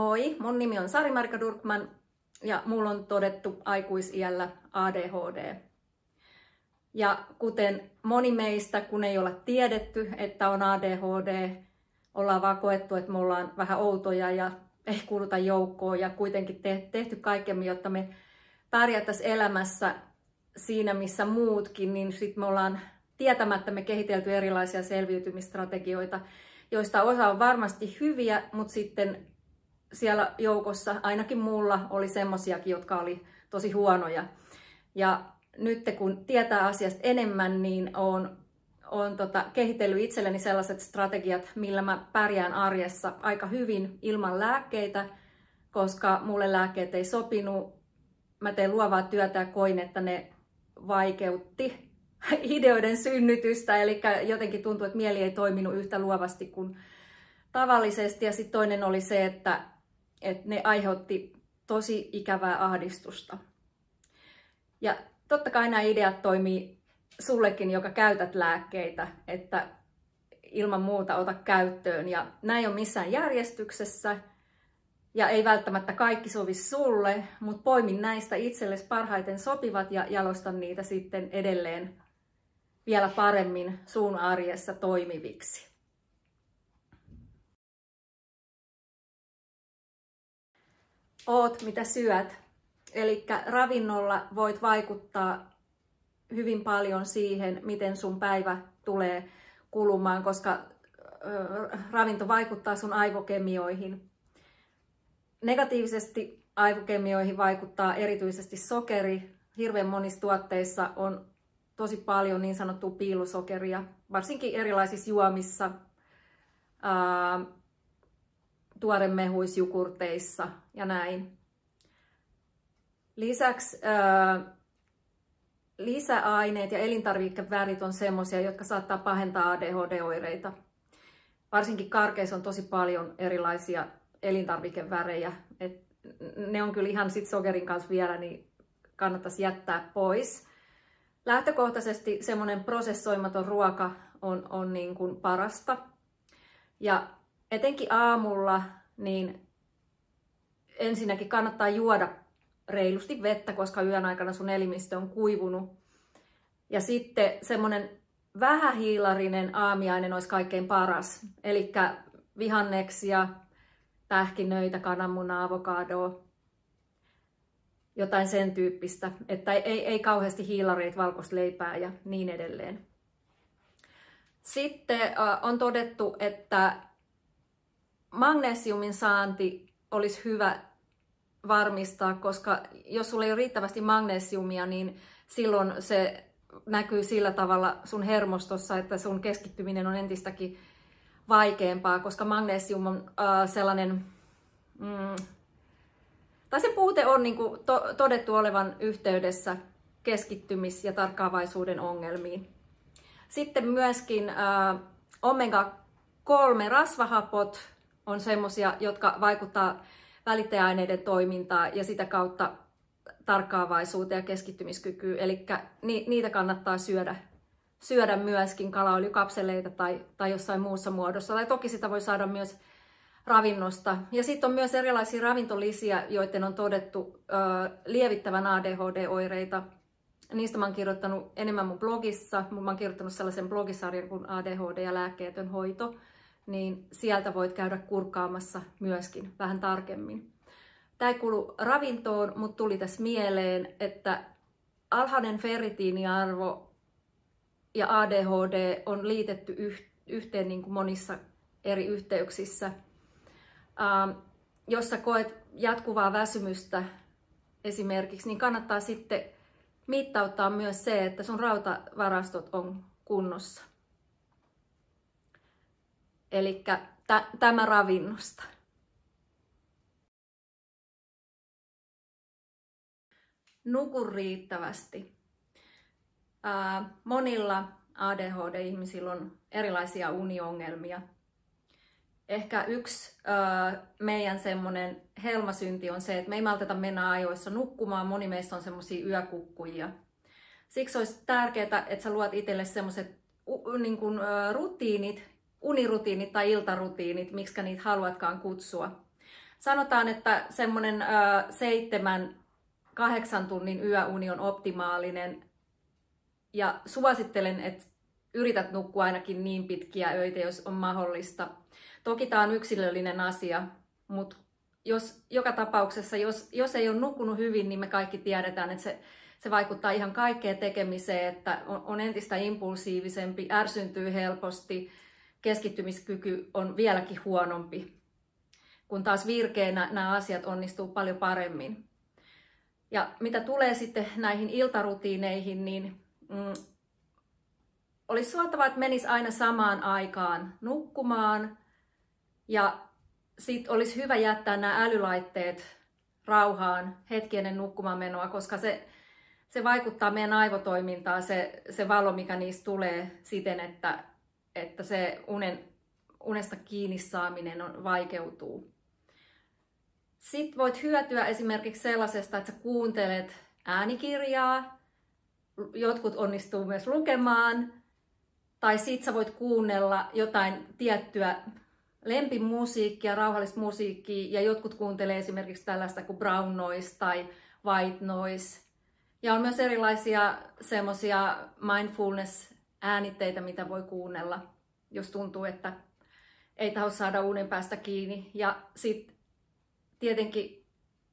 Moi, mun nimi on Sari-Marika Durkman ja mulla on todettu aikuisiällä ADHD. Ja kuten moni meistä, kun ei olla tiedetty, että on ADHD, ollaan vaan koettu, että me ollaan vähän outoja ja ei kuuluta joukkoon ja kuitenkin tehty kaikemme, jotta me pärjättäisiin elämässä siinä, missä muutkin, niin sitten me ollaan tietämättä me kehitelty erilaisia selviytymistrategioita, joista osa on varmasti hyviä, mutta sitten siellä joukossa, ainakin mulla, oli semmosiakin, jotka oli tosi huonoja. Ja nyt kun tietää asiasta enemmän, niin olen kehitellyt itselleni sellaiset strategiat, millä mä pärjään arjessa aika hyvin ilman lääkkeitä, koska mulle lääkkeet ei sopinut. Mä tein luovaa työtä ja koin, että ne vaikeutti ideoiden synnytystä, eli jotenkin tuntui, että mieli ei toiminut yhtä luovasti kuin tavallisesti. Ja sitten toinen oli se, että ne aiheutti tosi ikävää ahdistusta. Ja totta kai nämä ideat toimii sullekin, joka käytät lääkkeitä, että ilman muuta ota käyttöön. Ja nämä ei ole missään järjestyksessä ja ei välttämättä kaikki sovi sulle, mutta poimin näistä itsellesi parhaiten sopivat ja jalostan niitä sitten edelleen vielä paremmin sun arjessa toimiviksi. Oot mitä syöt. Eli ravinnolla voit vaikuttaa hyvin paljon siihen, miten sun päivä tulee kulumaan, koska ravinto vaikuttaa sun aivokemioihin. Negatiivisesti aivokemioihin vaikuttaa erityisesti sokeri. Hirveän monissa tuotteissa on tosi paljon niin sanottua piilosokeria, varsinkin erilaisissa juomissa, tuoremehuisjukurteissa ja näin. Lisäksi lisäaineet ja elintarvikevärit on semmoisia, jotka saattaa pahentaa ADHD-oireita. Varsinkin karkeissa on tosi paljon erilaisia elintarvikevärejä. Ne on kyllä ihan sit sokerin kanssa vielä, niin kannattaisi jättää pois. Lähtökohtaisesti semmoinen prosessoimaton ruoka on niin kuin parasta. Ja etenkin aamulla niin ensinnäkin kannattaa juoda reilusti vettä, koska yön aikana sun elimistö on kuivunut. Ja sitten semmoinen vähähiilarinen aamiainen olisi kaikkein paras. Eli vihanneksia, pähkinöitä, kananmunaa, avokadoa, jotain sen tyyppistä. Että ei kauheasti hiilareita, valkoista leipää ja niin edelleen. Sitten on todettu, että magnesiumin saanti olisi hyvä varmistaa, koska jos sulla ei ole riittävästi magnesiumia, niin silloin se näkyy sillä tavalla sun hermostossa, että sun keskittyminen on entistäkin vaikeampaa, koska magnesium on sellainen, tai se puute on niin kuin todettu olevan yhteydessä keskittymis- ja tarkkaavaisuuden ongelmiin. Sitten myöskin omega-3 rasvahapot on semmoisia, jotka vaikuttaa välittäjäaineiden toimintaa ja sitä kautta tarkkaavaisuuteen ja keskittymiskykyyn. Eli niitä kannattaa syödä myöskin, kalaöljykapseleita tai jossain muussa muodossa. Tai toki sitä voi saada myös ravinnosta. Ja sitten on myös erilaisia ravintolisiä, joiden on todettu lievittävän ADHD-oireita. Niistä mä oon kirjoittanut enemmän mun blogissa. Mä oon kirjoittanut sellaisen blogisarjan kuin ADHD ja lääkkeetön hoito. Niin sieltä voit käydä kurkkaamassa myöskin vähän tarkemmin. Tämä ei kuulu ravintoon, mutta tuli tässä mieleen, että alhainen ferritiiniarvo ja ADHD on liitetty yhteen niin kuin monissa eri yhteyksissä. Jos sä koet jatkuvaa väsymystä esimerkiksi, niin kannattaa sitten mittauttaa myös se, että sun rautavarastot on kunnossa. Eli tämä ravinnosta. Nuku riittävästi. Monilla ADHD-ihmisillä on erilaisia uniongelmia. Ehkä yksi meidän semmoinen helmasynti on se, että me ei malteta mennä ajoissa nukkumaan. Moni meistä on semmoisia yökukkujia. Siksi olisi tärkeää, että sä luot itselle semmoiset niin kuin rutiinit, unirutiinit tai iltarutiinit, miksi niitä haluatkaan kutsua. Sanotaan, että semmoinen 7-8 tunnin yöuni on optimaalinen. Ja suosittelen, että yrität nukkua ainakin niin pitkiä öitä, jos on mahdollista. Toki tämä on yksilöllinen asia, mutta joka tapauksessa, jos ei ole nukkunut hyvin, niin me kaikki tiedetään, että se vaikuttaa ihan kaikkeen tekemiseen, että on entistä impulsiivisempi, ärsyntyy helposti, keskittymiskyky on vieläkin huonompi, kun taas virkeenä nämä asiat onnistuu paljon paremmin. Ja mitä tulee sitten näihin iltarutiineihin, niin olisi suotavaa, että menisi aina samaan aikaan nukkumaan ja sitten olisi hyvä jättää nämä älylaitteet rauhaan hetki ennen nukkumaan menoa, koska se vaikuttaa meidän aivotoimintaan, se valo, mikä niistä tulee siten, että se unesta kiinni saaminen vaikeutuu. Sitten voit hyötyä esimerkiksi sellaisesta, että sä kuuntelet äänikirjaa, jotkut onnistuu myös lukemaan, tai sit sä voit kuunnella jotain tiettyä lempimusiikkia, rauhallista musiikkia, ja jotkut kuuntelee esimerkiksi tällaista kuin brown noise tai white noise. Ja on myös erilaisia semmoisia mindfulness-äänitteitä, mitä voi kuunnella, jos tuntuu, että ei tahdo saada unen päästä kiinni. Ja sitten tietenkin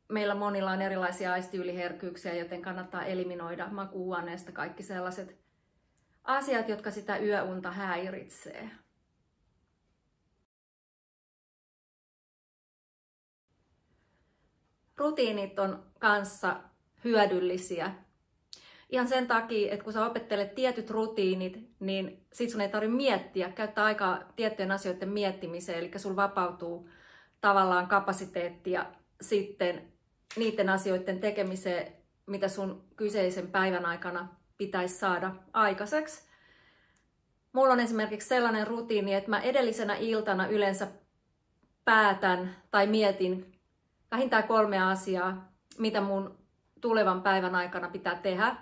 meillä monilla on erilaisia aistiyliherkkyyksiä, joten kannattaa eliminoida makuuhuoneesta kaikki sellaiset asiat, jotka sitä yöunta häiritsee. Rutiinit on kanssa hyödyllisiä. Ihan sen takia, että kun sä opettelet tietyt rutiinit, niin sit sun ei tarvitse miettiä, käyttää aikaa tiettyjen asioiden miettimiseen, eli sulla vapautuu tavallaan kapasiteettia sitten niiden asioiden tekemiseen, mitä sun kyseisen päivän aikana pitäisi saada aikaiseksi. Mulla on esimerkiksi sellainen rutiini, että mä edellisenä iltana yleensä päätän tai mietin vähintään 3 asiaa, mitä mun tulevan päivän aikana pitää tehdä.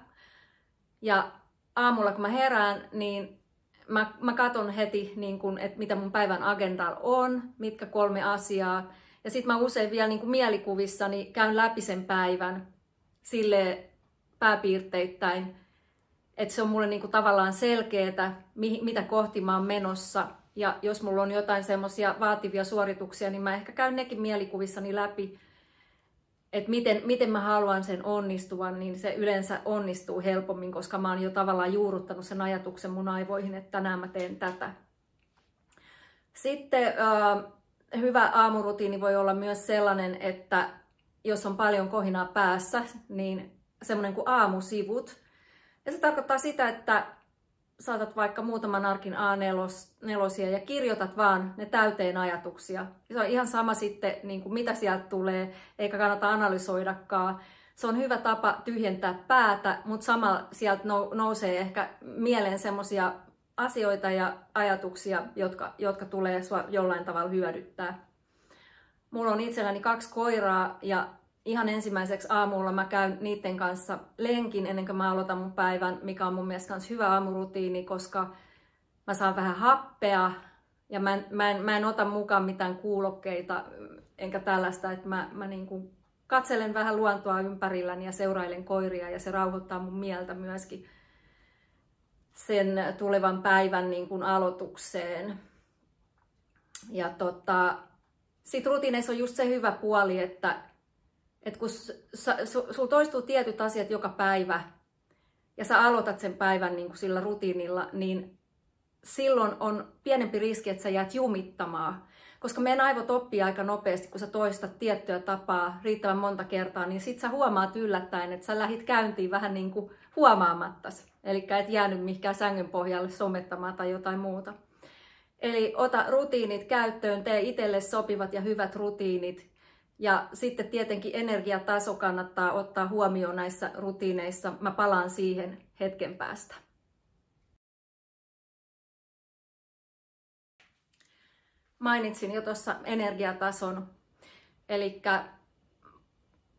Ja aamulla kun mä herään, niin mä katson heti, niin kun, että mitä mun päivän agendalla on, mitkä 3 asiaa. Ja sit mä usein vielä niin kun mielikuvissani käyn läpi sen päivän silleen pääpiirteittäin, että se on mulle niin kun tavallaan selkeetä, mitä kohti mä oon menossa. Ja jos mulla on jotain semmoisia vaativia suorituksia, niin mä ehkä käyn nekin mielikuvissani läpi, että miten mä haluan sen onnistuvan, niin se yleensä onnistuu helpommin, koska mä oon jo tavallaan juurruttanut sen ajatuksen mun aivoihin, että tänään mä teen tätä. Sitten hyvä aamurutiini voi olla myös sellainen, että jos on paljon kohinaa päässä, niin semmoinen kuin aamusivut. Ja se tarkoittaa sitä, että saatat vaikka muutaman arkin A4 ja kirjoitat vaan ne täyteen ajatuksia. Se on ihan sama sitten, niin kuin mitä sieltä tulee, eikä kannata analysoidakaan. Se on hyvä tapa tyhjentää päätä, mutta samalla sieltä nousee ehkä mieleen semmoisia asioita ja ajatuksia, jotka tulee sua jollain tavalla hyödyttää. Mulla on itselläni 2 koiraa ja ihan ensimmäiseksi aamulla mä käyn niiden kanssa lenkin ennen kuin mä aloitan mun päivän, mikä on mun mielestä myös hyvä aamurutiini, koska mä saan vähän happea ja mä en ota mukaan mitään kuulokkeita enkä tällaista, että mä niin kuin katselen vähän luontoa ympärilläni ja seurailen koiria ja se rauhoittaa mun mieltä myöskin sen tulevan päivän niin kuin aloitukseen. Ja sit rutiineissa on just se hyvä puoli, että kun sulla toistuu tietyt asiat joka päivä ja sä aloitat sen päivän niin kuin sillä rutiinilla, niin silloin on pienempi riski, että sä jäät jumittamaan. Koska meidän aivot oppii aika nopeasti, kun sä toistat tiettyä tapaa riittävän monta kertaa, niin sit sä huomaat yllättäen, että sä lähdit käyntiin vähän niin kuin huomaamattas. Eli et jäänyt mihinkään sängyn pohjalle somettamaan tai jotain muuta. Eli ota rutiinit käyttöön, tee itselle sopivat ja hyvät rutiinit. Ja sitten tietenkin energiataso kannattaa ottaa huomioon näissä rutiineissa. Mä palaan siihen hetken päästä. Mainitsin jo tuossa energiatason, eli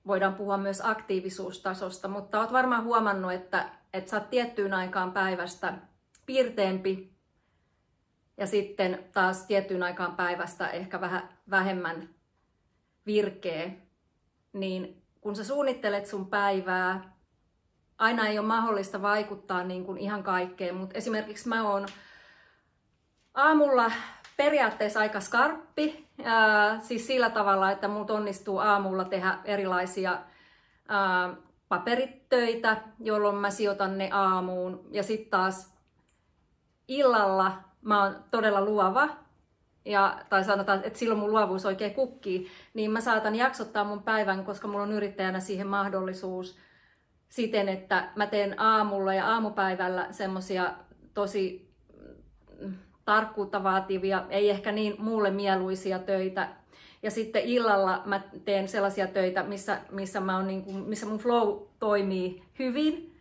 voidaan puhua myös aktiivisuustasosta, mutta olet varmaan huomannut, että sä oot tiettyyn aikaan päivästä pirteempi ja sitten taas tiettyyn aikaan päivästä ehkä vähän vähemmän virkeä, niin kun sä suunnittelet sun päivää, aina ei ole mahdollista vaikuttaa niin kuin ihan kaikkeen, mutta esimerkiksi mä oon aamulla periaatteessa aika skarppi, siis sillä tavalla, että mut onnistuu aamulla tehdä erilaisia paperitöitä, jolloin mä sijoitan ne aamuun. Ja sitten taas illalla mä oon todella luova, tai sanotaan, että silloin mun luovuus oikein kukkii, niin mä saatan jaksottaa mun päivän, koska mulla on yrittäjänä siihen mahdollisuus siten, että mä teen aamulla ja aamupäivällä semmosia tosi tarkkuutta vaativia, ei ehkä niin mulle mieluisia töitä. Ja sitten illalla mä teen sellaisia töitä, missä mun flow toimii hyvin.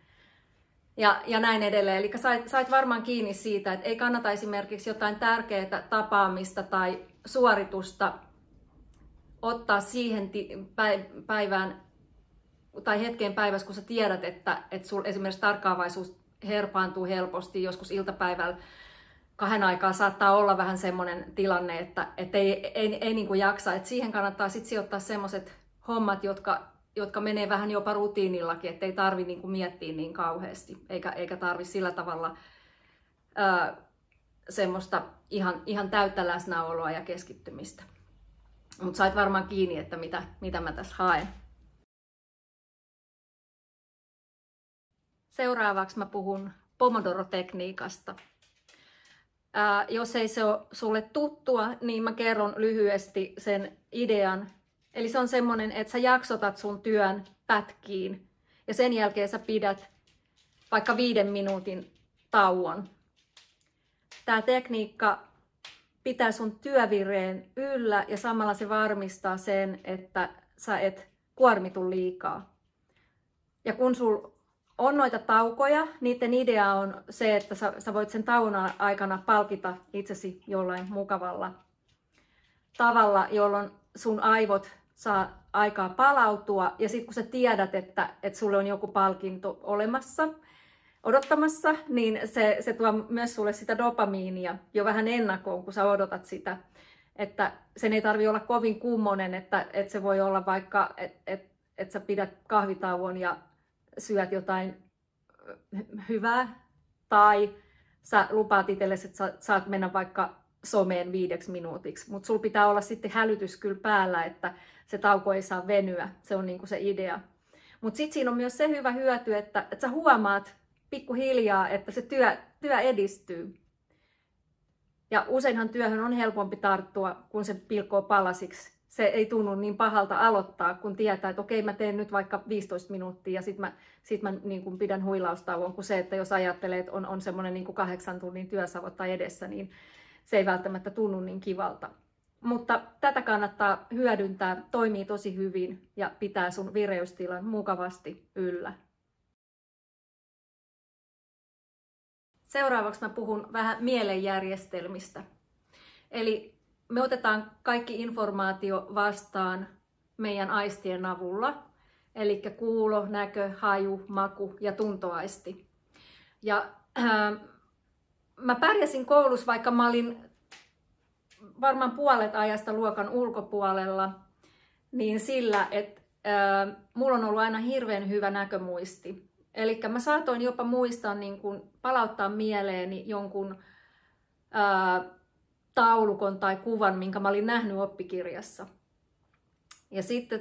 Ja näin edelleen. Eli sait varmaan kiinni siitä, että ei kannata esimerkiksi jotain tärkeää tapaamista tai suoritusta ottaa siihen päivään tai hetkeen päivässä, kun sä tiedät, että sul esimerkiksi tarkkaavaisuus herpaantuu helposti. Joskus iltapäivällä 2 aikaa saattaa olla vähän semmoinen tilanne, että ei niin kuin jaksa. Et siihen kannattaa sitten sijoittaa semmoiset hommat, jotka menee vähän jopa rutiinillakin, ettei tarvi niin kuin miettiä niin kauheasti, eikä tarvi sillä tavalla semmoista ihan täyttä läsnäoloa ja keskittymistä. Mutta sait varmaan kiinni, että mitä mä tässä haen. Seuraavaksi mä puhun Pomodoro-tekniikasta. Jos ei se ole sulle tuttua, niin mä kerron lyhyesti sen idean. Eli se on semmoinen, että sä jaksotat sun työn pätkiin ja sen jälkeen sä pidät vaikka 5 minuutin tauon. Tämä tekniikka pitää sun työvireen yllä ja samalla se varmistaa sen, että sä et kuormitu liikaa. Ja kun sul on noita taukoja, niiden idea on se, että sä voit sen tauon aikana palkita itsesi jollain mukavalla tavalla, jolloin sun aivot saa aikaa palautua. Ja sitten kun sä tiedät, että sulle on joku palkinto olemassa, odottamassa, niin se tuo myös sulle sitä dopamiinia jo vähän ennakkoon, kun sä odotat sitä. Että sen ei tarvitse olla kovin kummonen, että se voi olla vaikka, että sä pidät kahvitauon ja syöt jotain hyvää, tai sä lupaat itsellesi, että sä saat mennä vaikka someen 5 minuutiksi, mutta sulla pitää olla sitten hälytys kyllä päällä, että se tauko ei saa venyä, se on niinku se idea. Mutta sitten siinä on myös se hyvä hyöty, että sä huomaat pikkuhiljaa, että se työ edistyy. Ja useinhan työhön on helpompi tarttua, kun se pilkkoo palasiksi. Se ei tunnu niin pahalta aloittaa, kun tietää, että okei, mä teen nyt vaikka 15 minuuttia ja sit mä niin kuin pidän huilaustauon, kuin se, että jos ajattelee, että on semmoinen niin kuin 8 tunnin työsavotta edessä, niin se ei välttämättä tunnu niin kivalta. Mutta tätä kannattaa hyödyntää, toimii tosi hyvin ja pitää sun vireystilan mukavasti yllä. Seuraavaksi mä puhun vähän mielenjärjestelmistä. Eli me otetaan kaikki informaatio vastaan meidän aistien avulla. Eli kuulo, näkö, haju, maku ja tuntoaisti. Ja mä pärjäsin koulussa, vaikka mä olin varmaan puolet ajasta luokan ulkopuolella, niin sillä, että mulla on ollut aina hirveän hyvä näkömuisti. Eli mä saatoin jopa muistaa, niin kun palauttaa mieleeni jonkun taulukon tai kuvan, minkä mä olin nähnyt oppikirjassa. Ja sitten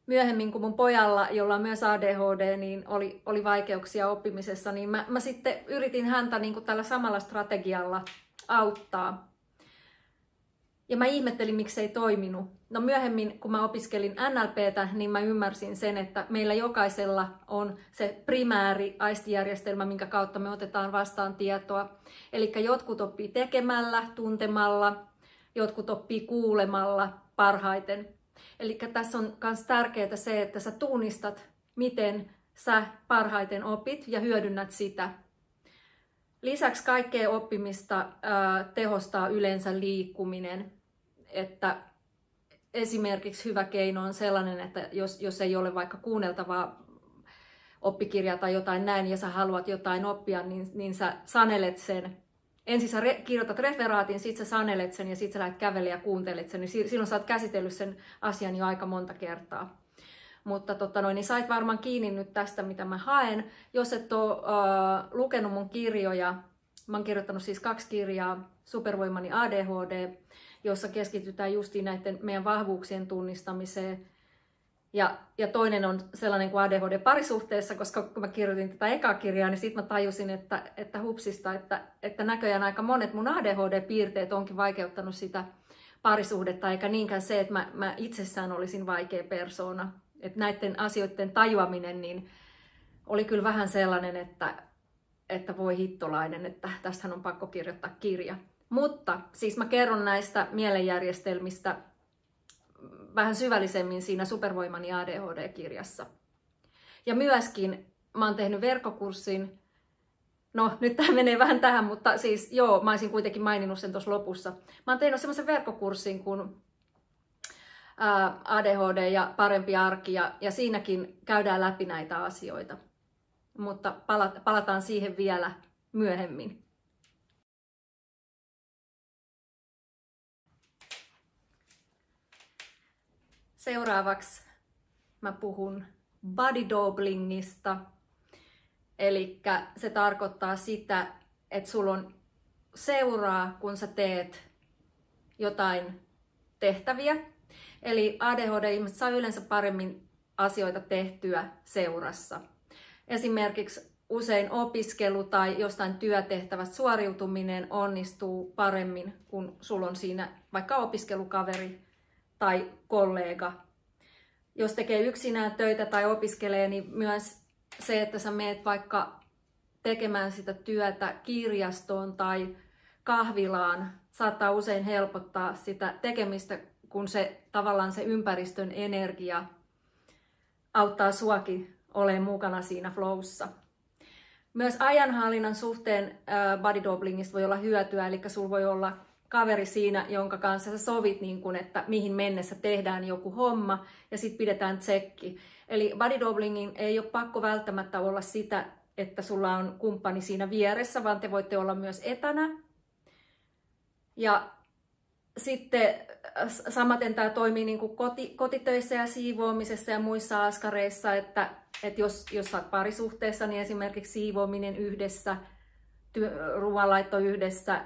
myöhemmin, kun mun pojalla, jolla on myös ADHD, niin oli vaikeuksia oppimisessa, niin mä sitten yritin häntä niin kuin tällä samalla strategialla auttaa. Ja mä ihmettelin, miksi ei toiminut. No myöhemmin, kun mä opiskelin NLPtä, niin mä ymmärsin sen, että meillä jokaisella on se primääri aistijärjestelmä, minkä kautta me otetaan vastaan tietoa. Eli jotkut oppii tekemällä, tuntemalla, jotkut oppii kuulemalla parhaiten. Eli tässä on myös tärkeää se, että sä tunnistat, miten sä parhaiten opit ja hyödynnät sitä. Lisäksi kaikkea oppimista tehostaa yleensä liikkuminen. Että esimerkiksi hyvä keino on sellainen, että jos ei ole vaikka kuunneltavaa oppikirjaa tai jotain näin ja sä haluat jotain oppia, niin sä sanelet sen, ensin sä kirjoitat referaatin, sit sä sanelet sen ja sit sä lähdet kävelemään ja kuuntelet sen, niin silloin sä oot käsitellyt sen asian jo aika monta kertaa. Mutta niin sait varmaan kiinni nyt tästä, mitä mä haen. Jos et ole lukenut mun kirjoja, mä oon kirjoittanut siis 2 kirjaa, Supervoimani ADHD, jossa keskitytään justiin näiden meidän vahvuuksien tunnistamiseen. Ja toinen on sellainen kuin ADHD parisuhteessa, koska kun mä kirjoitin tätä ekaa kirjaa, niin sitten mä tajusin, että hupsista, että näköjään aika monet mun ADHD-piirteet onkin vaikeuttanut sitä parisuhdetta, eikä niinkään se, että mä itsessään olisin vaikea persoona. Että näiden asioiden tajuaminen niin oli kyllä vähän sellainen, että voi hittolainen, että tästähän on pakko kirjoittaa kirja. Mutta siis mä kerron näistä mielenjärjestelmistä vähän syvällisemmin siinä Supervoimani ADHD-kirjassa. Ja myöskin mä oon tehnyt verkkokurssin, no nyt tämä menee vähän tähän, mutta siis joo, mä olisin kuitenkin maininnut sen tuossa lopussa. Mä oon tehnyt semmoisen verkkokurssin kuin ADHD ja parempi arki, ja siinäkin käydään läpi näitä asioita. Mutta palataan siihen vielä myöhemmin. Seuraavaksi mä puhun body doublingista. Eli se tarkoittaa sitä, että sulla on seuraa, kun sä teet jotain tehtäviä. Eli ADHD-ihmiset saa yleensä paremmin asioita tehtyä seurassa. Esimerkiksi usein opiskelu tai jostain työtehtävästä suoriutuminen onnistuu paremmin, kun sulla on siinä vaikka opiskelukaveri tai kollega. Jos tekee yksinään töitä tai opiskelee, niin myös se, että sä meet vaikka tekemään sitä työtä kirjastoon tai kahvilaan, saattaa usein helpottaa sitä tekemistä, kun se tavallaan se ympäristön energia auttaa suakin olemaan mukana siinä flowssa. Myös ajanhallinnan suhteen body doublingista voi olla hyötyä, eli sulla voi olla kaveri siinä, jonka kanssa sä sovit, niin kun, että mihin mennessä tehdään joku homma ja sitten pidetään tsekki. Eli body doublingin ei ole pakko välttämättä olla sitä, että sulla on kumppani siinä vieressä, vaan te voitte olla myös etänä. Ja sitten samaten tämä toimii niin kuin kotitöissä ja siivoamisessa ja muissa askareissa, että jos sä oot parisuhteessa, niin esimerkiksi siivoaminen yhdessä, ruoanlaitto yhdessä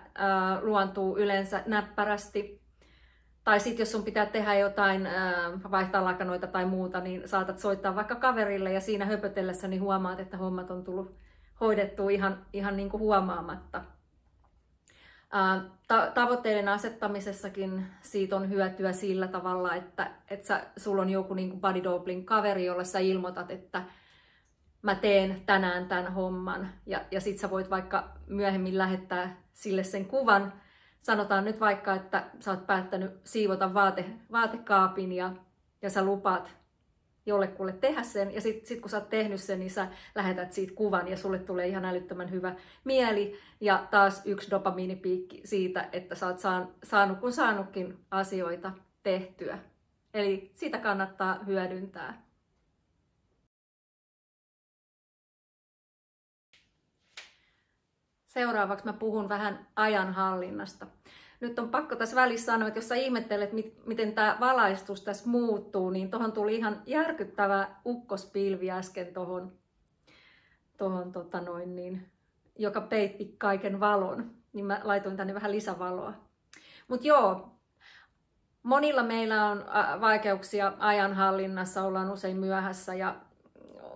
luontuu yleensä näppärästi. Tai sitten jos sun pitää tehdä jotain, vaihtaa lakanoita tai muuta, niin saatat soittaa vaikka kaverille ja siinä höpötellessä niin huomaat, että hommat on tullut hoidettua ihan niin kuin huomaamatta. Tavoitteiden asettamisessakin siitä on hyötyä sillä tavalla, että sulla on joku niin kuin body doubling kaveri, jolle sä ilmoitat, että mä teen tänään tämän homman. Ja sit sä voit vaikka myöhemmin lähettää sille sen kuvan. Sanotaan nyt vaikka, että sä oot päättänyt siivota vaatekaapin ja sä lupaat jollekulle tehdä sen. Ja sit kun sä oot tehnyt sen, niin sä lähetät siitä kuvan ja sulle tulee ihan älyttömän hyvä mieli. Ja taas yksi dopamiinipiikki siitä, että sä oot saanutkin asioita tehtyä. Eli sitä kannattaa hyödyntää. Seuraavaksi mä puhun vähän ajanhallinnasta. Nyt on pakko tässä välissä sanoa, että jos sä ihmettelet, miten tämä valaistus tässä muuttuu, niin tuohon tuli ihan järkyttävä ukkospilvi äsken joka peitti kaiken valon. Niin mä laitoin tänne vähän lisävaloa. Mutta joo, monilla meillä on vaikeuksia ajanhallinnassa, ollaan usein myöhässä ja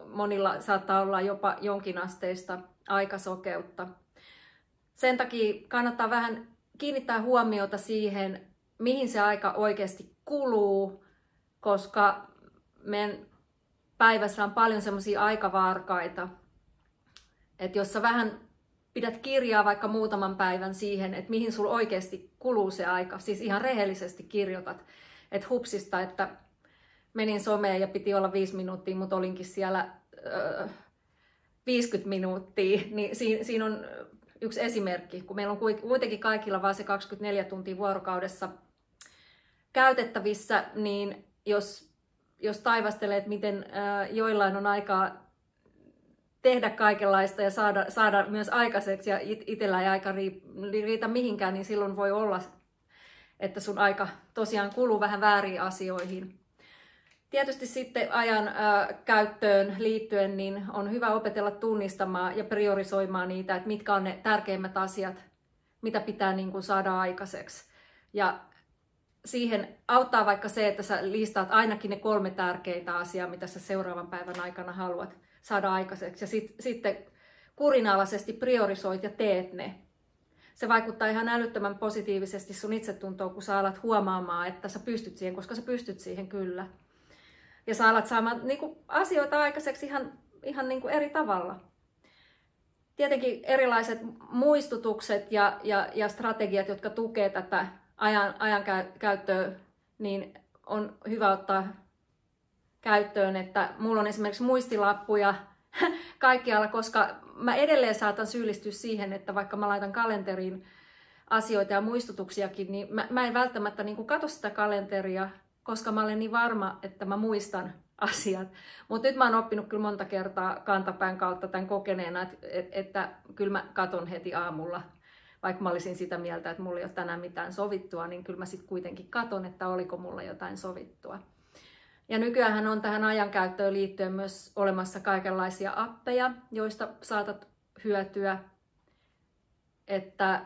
monilla saattaa olla jopa jonkinasteista aikasokeutta. Sen takia kannattaa vähän kiinnittää huomiota siihen, mihin se aika oikeasti kuluu, koska meidän päivässä on paljon semmoisia aikavarkaita, että jos sä vähän pidät kirjaa vaikka muutaman päivän siihen, että mihin sulla oikeasti kuluu se aika, siis ihan rehellisesti kirjoitat, että hupsista, että menin someen ja piti olla 5 minuuttia, mutta olinkin siellä 50 minuuttia, niin siinä on yksi esimerkki, kun meillä on kuitenkin kaikilla vaan se 24 tuntia vuorokaudessa käytettävissä, niin jos taivastelee, että miten joillain on aikaa tehdä kaikenlaista ja saada myös aikaiseksi ja itsellä ei aika riitä mihinkään, niin silloin voi olla, että sun aika tosiaan kuluu vähän vääriin asioihin. Tietysti sitten ajan käyttöön liittyen niin on hyvä opetella tunnistamaan ja priorisoimaan niitä, että mitkä on ne tärkeimmät asiat, mitä pitää niin kuin saada aikaiseksi. Ja siihen auttaa vaikka se, että sä listaat ainakin ne 3 tärkeintä asiaa, mitä sä seuraavan päivän aikana haluat saada aikaiseksi. Ja sitten kurinalaisesti priorisoit ja teet ne. Se vaikuttaa ihan älyttömän positiivisesti sun itsetuntoon, kun sä alat huomaamaan, että sä pystyt siihen, koska sä pystyt siihen kyllä. Ja sä alat saamaan niin kuin, asioita aikaiseksi ihan niin kuin eri tavalla. Tietenkin erilaiset muistutukset ja strategiat, jotka tukee tätä ajan käyttöä, niin on hyvä ottaa käyttöön, että mulla on esimerkiksi muistilappuja kaikkialla, koska mä edelleen saatan syyllistyä siihen, että vaikka mä laitan kalenteriin asioita ja muistutuksiakin, niin mä en välttämättä niin kuin katso sitä kalenteria, koska mä olen niin varma, että mä muistan asiat. Mutta nyt mä oon oppinut kyllä monta kertaa kantapään kautta tämän kokeneena, että kyllä mä katon heti aamulla. Vaikka mä olisin sitä mieltä, että mulla ei ole tänään mitään sovittua, niin kyllä mä sitten kuitenkin katon, että oliko mulla jotain sovittua. Ja nykyäänhän on tähän ajankäyttöön liittyen myös olemassa kaikenlaisia appeja, joista saatat hyötyä. Että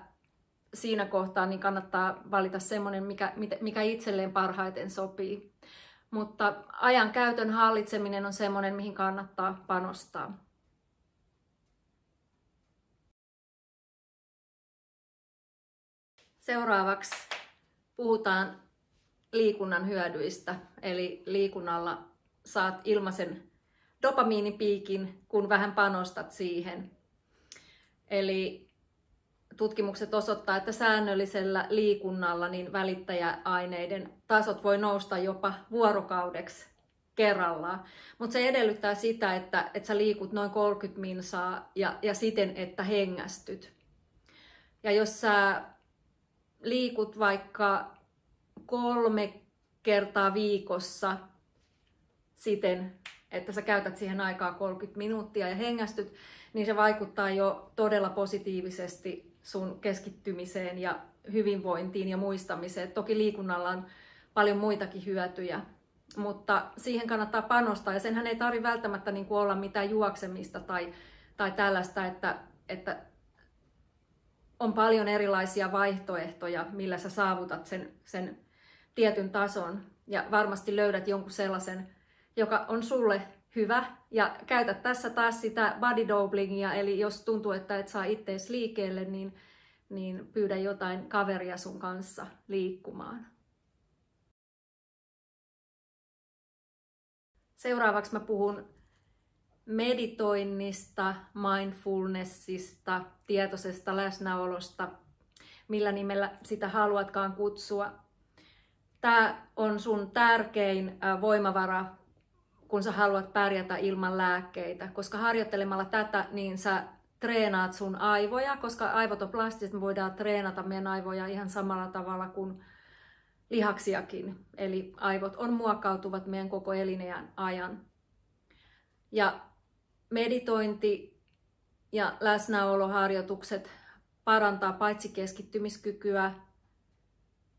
siinä kohtaa niin kannattaa valita semmoinen, mikä itselleen parhaiten sopii. Mutta ajankäytön hallitseminen on semmoinen, mihin kannattaa panostaa. Seuraavaksi puhutaan liikunnan hyödyistä. Eli liikunnalla saat ilmaisen dopamiinipiikin, kun vähän panostat siihen. Eli tutkimukset osoittaa, että säännöllisellä liikunnalla niin välittäjäaineiden tasot voi nousta jopa vuorokaudeksi kerrallaan. Mutta se edellyttää sitä, että sä liikut noin 30 minsaa ja siten, että hengästyt. Ja jos sä liikut vaikka 3 kertaa viikossa siten, että sä käytät siihen aikaa 30 minuuttia ja hengästyt, niin se vaikuttaa jo todella positiivisesti sun keskittymiseen ja hyvinvointiin ja muistamiseen. Toki liikunnalla on paljon muitakin hyötyjä, mutta siihen kannattaa panostaa. Ja senhän ei tarvitse välttämättä niin kuin olla mitään juoksemista tai tällaista, että on paljon erilaisia vaihtoehtoja, millä sä saavutat sen tietyn tason. Ja varmasti löydät jonkun sellaisen, joka on sulle hyvä. Ja käytät tässä taas sitä body doublingia, eli jos tuntuu, että et saa ittees liikkeelle, niin pyydä jotain kaveria sun kanssa liikkumaan. Seuraavaksi mä puhun meditoinnista, mindfulnessista, tietoisesta läsnäolosta, millä nimellä sitä haluatkaan kutsua. Tämä on sun tärkein voimavara, kun sä haluat pärjätä ilman lääkkeitä, koska harjoittelemalla tätä, niin sä treenaat sun aivoja, koska aivot on plastiset, me voidaan treenata meidän aivoja ihan samalla tavalla kuin lihaksiakin. Eli aivot muokkautuvat meidän koko elinjään ajan. Ja meditointi ja läsnäoloharjoitukset parantaa paitsi keskittymiskykyä,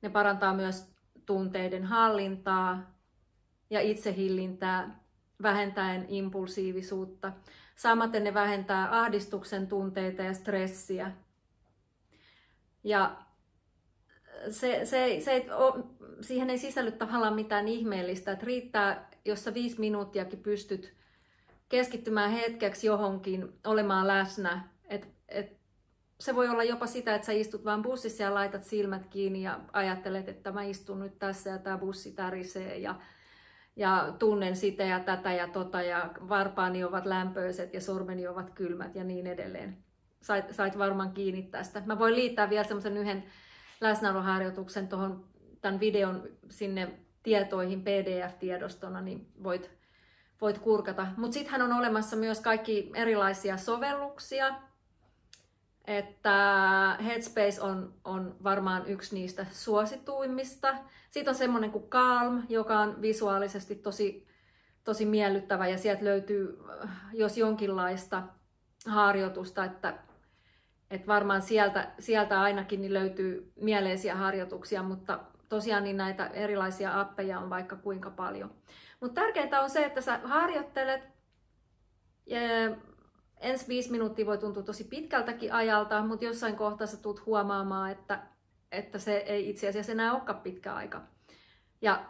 ne parantaa myös tunteiden hallintaa ja itsehillintää, vähentäen impulsiivisuutta. Samaten ne vähentää ahdistuksen tunteita ja stressiä. Ja siihen ei sisälly tavallaan mitään ihmeellistä, että riittää, jos sä 5 minuuttiakin pystyt keskittymään hetkeksi johonkin, olemaan läsnä. Se voi olla jopa sitä, että sä istut vaan bussissa ja laitat silmät kiinni ja ajattelet, että mä istun nyt tässä ja tää bussi tärisee ja tunnen sitä ja tätä ja tota ja varpaani ovat lämpöiset ja sormeni ovat kylmät ja niin edelleen. Sait varmaan kiinni tästä. Mä voin liittää vielä semmoisen yhden läsnäoloharjoituksen tämän videon sinne tietoihin PDF-tiedostona, niin voit kurkata. Mutta sittenhän on olemassa myös kaikki erilaisia sovelluksia. Että Headspace on varmaan yksi niistä suosituimmista. Sitten on semmoinen kuin Calm, joka on visuaalisesti tosi miellyttävä ja sieltä löytyy jos jonkinlaista harjoitusta, että varmaan sieltä ainakin niin löytyy mieleisiä harjoituksia, mutta tosiaan niin näitä erilaisia appeja on vaikka kuinka paljon. Mutta tärkeintä on se, että sä harjoittelet. Ensi 5 minuuttia voi tuntua tosi pitkältäkin ajalta, mutta jossain kohtaa sä tulet huomaamaan, että se ei itse asiassa enää olekaan pitkä aika. Ja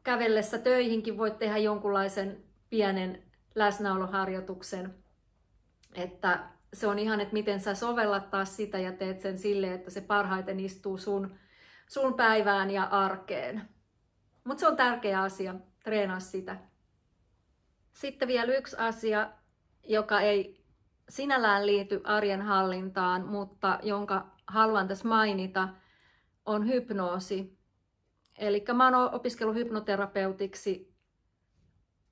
kävellessä töihinkin voit tehdä jonkunlaisen pienen läsnäoloharjoituksen, että se on ihan, että miten sä sovellat taas sitä ja teet sen silleen, että se parhaiten istuu sun päivään ja arkeen. Mutta se on tärkeä asia, treenaa sitä. Sitten vielä yksi asia, joka ei sinällään liity arjen hallintaan, mutta jonka haluan tässä mainita, on hypnoosi. Eli mä oon opiskellut hypnoterapeutiksi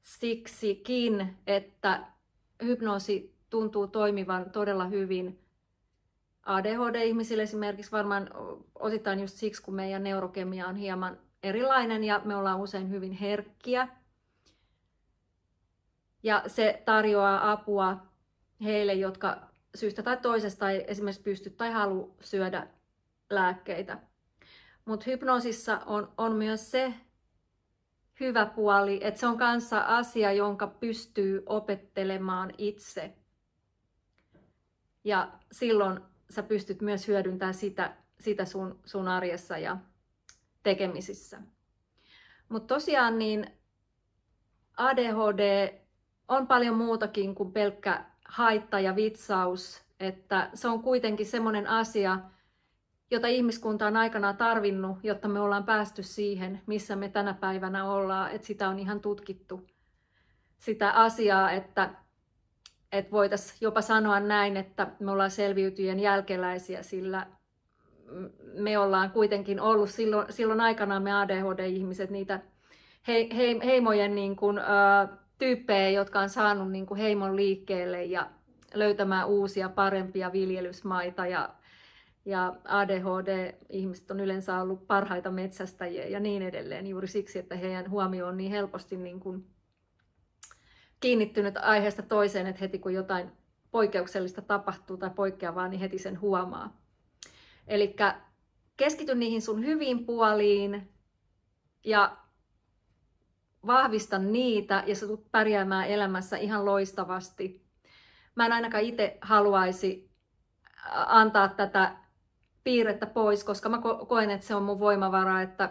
siksikin, että hypnoosi tuntuu toimivan todella hyvin ADHD-ihmisille esimerkiksi, varmaan osittain just siksi, kun meidän neurokemia on hieman erilainen ja me ollaan usein hyvin herkkiä. Ja se tarjoaa apua heille, jotka syystä tai toisesta ei esimerkiksi pysty tai halua syödä lääkkeitä. Mutta hypnoosissa on myös se hyvä puoli, että se on kanssa asia, jonka pystyy opettelemaan itse. Ja silloin sä pystyt myös hyödyntämään sitä sun arjessa ja tekemisissä. Mutta tosiaan niin ADHD on paljon muutakin kuin pelkkä haitta ja vitsaus, että se on kuitenkin semmoinen asia, jota ihmiskunta on aikanaan tarvinnut, jotta me ollaan päästy siihen, missä me tänä päivänä ollaan, että sitä on ihan tutkittu sitä asiaa, että voitaisiin jopa sanoa näin, että me ollaan selviytyjien jälkeläisiä, sillä me ollaan kuitenkin ollut silloin aikanaan me ADHD-ihmiset niitä heimojen niin kuin, tyyppejä, jotka on saanut niin kuin heimon liikkeelle ja löytämään uusia parempia viljelysmaita ja ADHD-ihmiset on yleensä ollut parhaita metsästäjiä ja niin edelleen juuri siksi, että heidän huomio on niin helposti niin kuin kiinnittynyt aiheesta toiseen, että heti kun jotain poikkeuksellista tapahtuu tai poikkeavaa, niin heti sen huomaa. Eli keskity niihin sun hyviin puoliin ja vahvista niitä ja sä tulet pärjäämään elämässä ihan loistavasti. Mä en ainakaan itse haluaisi antaa tätä piirrettä pois, koska mä koen, että se on mun voimavara, että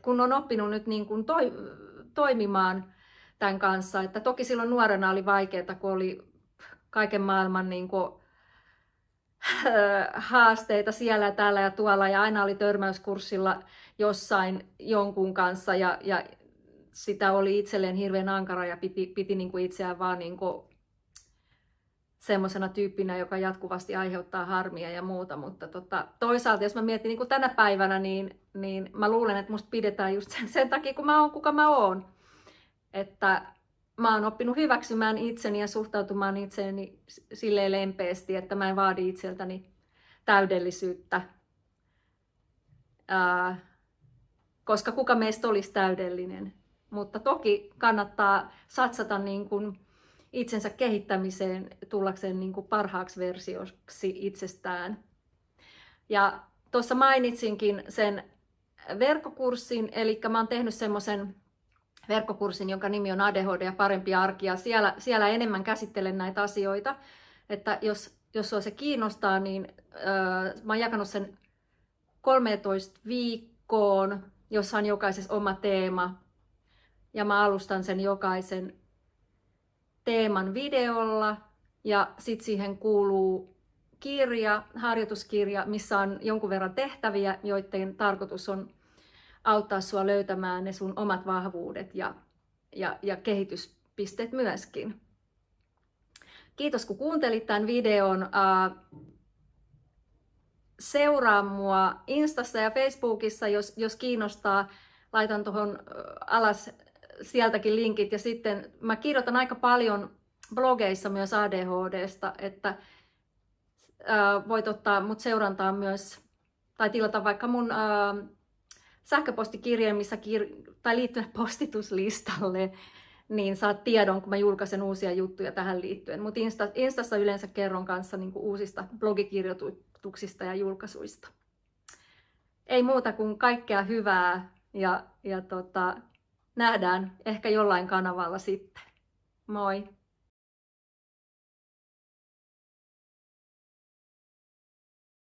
kun on oppinut nyt niin kuin toimimaan tämän kanssa, että toki silloin nuorena oli vaikeaa, kun oli kaiken maailman niin kuin, haasteita siellä, täällä ja tuolla ja aina oli törmäyskurssilla jossain jonkun kanssa ja sitä oli itselleen hirveän ankara ja piti niin kuin itseään vaan niin kuin semmoisena tyyppinä, joka jatkuvasti aiheuttaa harmia ja muuta, mutta toisaalta jos mä mietin niin kuin tänä päivänä, niin mä luulen, että musta pidetään just sen takia, kun mä oon kuka mä oon. Että mä oon oppinut hyväksymään itseni ja suhtautumaan itseeni silleen lempeästi, että mä en vaadi itseltäni täydellisyyttä. Koska kuka meistä olisi täydellinen. Mutta toki kannattaa satsata niin kuin itsensä kehittämiseen tullakseen niin kuin parhaaksi versioksi itsestään. Ja tuossa mainitsinkin sen verkkokurssin, eli mä oon tehnyt semmoisen verkkokurssin, jonka nimi on ADHD ja parempi arki. Ja siellä enemmän käsittelen näitä asioita, että jos se kiinnostaa, niin mä oon jakanut sen 13 viikkoon, jossa on jokaisessa oma teema. Ja mä alustan sen jokaisen teeman videolla ja sitten siihen kuuluu harjoituskirja, missä on jonkun verran tehtäviä, joiden tarkoitus on auttaa sua löytämään ne sun omat vahvuudet ja kehityspisteet myöskin. Kiitos kun kuuntelit tämän videon. Seuraa mua Instassa ja Facebookissa, jos kiinnostaa. Laitan tuohon alas sieltäkin linkit. Ja sitten mä kirjoitan aika paljon blogeissa myös ADHDsta, että voit ottaa mut seurantaa myös, tai tilata vaikka mun sähköpostikirjeen, missä tai liittyä postituslistalle, niin saat tiedon, kun mä julkaisen uusia juttuja tähän liittyen. Mutta Instassa yleensä kerron kanssa niin kuin uusista blogikirjoituksista ja julkaisuista. Ei muuta kuin kaikkea hyvää ja nähdään ehkä jollain kanavalla sitten. Moi!